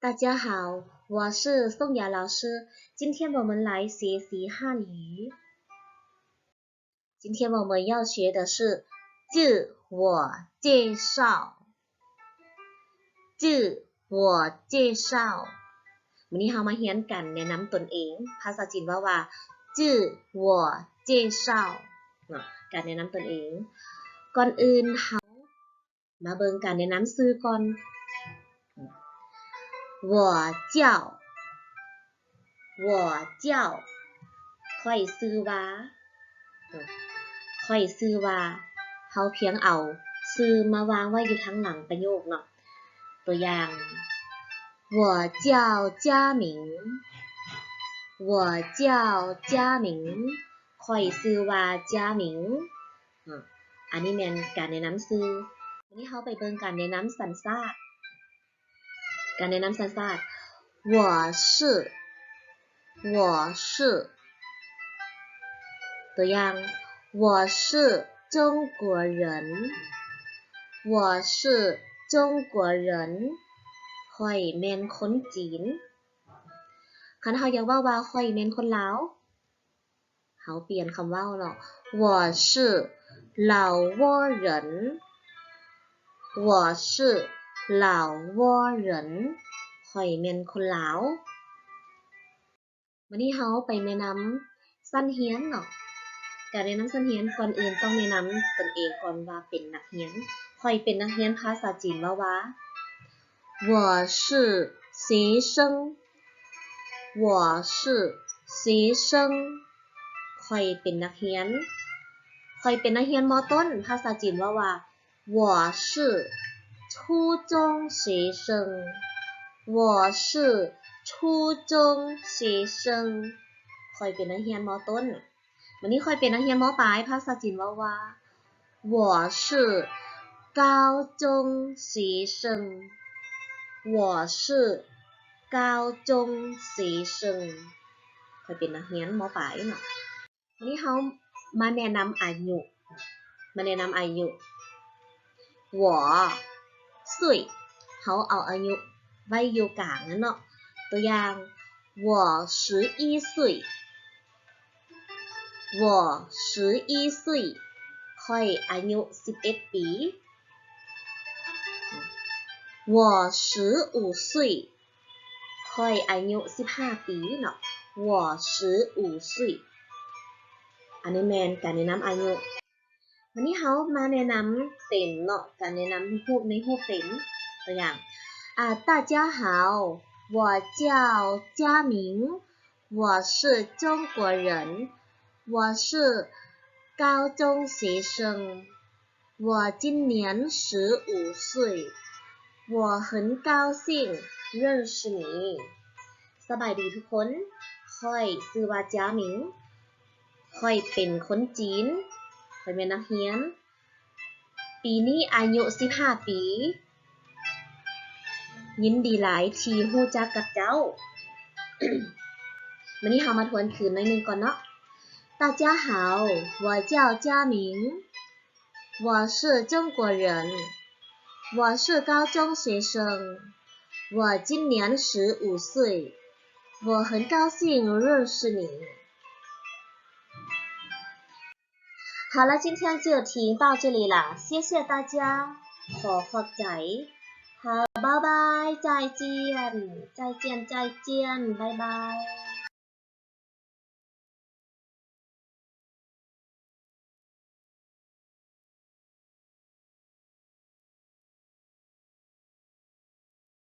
大家好，我是宋雅老师。今天我们来学习汉语。今天我们要学的是自我介绍。自我介绍วันนี้เรามาเรียนกันแนะนำตนเองภาษาจีนว่า自我介绍การแนะนำตนเองก่อนอื่นเรามาเบิ่งการแนะนำชื่อก่อน我叫ค่อยชื่อว่าเขาเพียงเอาชื่อมาวางไว้อยู่ทั้งหลังประโยคเนาะตัวอย่าง我叫佳明ค่อยชื่อว่า佳明อันนี้แม่นการแนะนำชื่อวันนี้เราไปเบิ่งการแนะนำสัญชาติ我是ตัวอย่าง我是中国人ค่อยแม่นคนจีนคันเฮาอยากว่าค่อยแม่นคนลาวเฮาเปลี่ยนคำเว้าเนาะ我是老挝人ค่อยแม่นคนลาววันนี้เฮาไปแนะนำสั้นเฮียนเนาะการแนะนำสั้นเฮียนก่อนอื่นต้องแนะนำตนเองก่อนว่าเป็นนักเรียนค่อยเป็นนักเรียนภาษาจีนว่า我是学生ค่อยเป็นนักเรียนม.ต้นภาษาจีนว่า我是初中学生ค่อยเป็นนักเรียนม.ต้นวันนี้ค่อยเป็นนักเรียนม.ปลายภาษาจีนว่า我是高中学生ค่อยเป็นนักเรียนม.ปลายเนาะวันนี้เรามาแนะนำอายุ我เขาเอาอายุไว้อยู่กลางนั่นเนาะตัวอย่าง我11岁ค่อยอายุ11ปี我15岁ค่อยอายุ15ปีเนาะ我15岁อันนี้แม่นการแนะนำอายุวันนี้เขามาแนะนำเต็มเนาะการแนะนำรูปในรูปเต็มตัวอย่าง大家好我叫佳明我是中国人我是高中学生我今年15岁我很高兴认识你สบายดีทุกคนค่อยชื่อว่า佳明ค่อยเป็นคนจีนค่อยเป็นนักเรียนปีนี้อายุ15ปียินดีหลายที่รู้จักกับเจ้า วันนี้เรามาทวนคืนหน่อยนึงก่อนเนาะ大家好我叫佳明我是中国人我是高中学生我今年15岁我很高兴认识你好了今天就听到这里了谢谢大家ขอขอบใจ好拜拜再见拜拜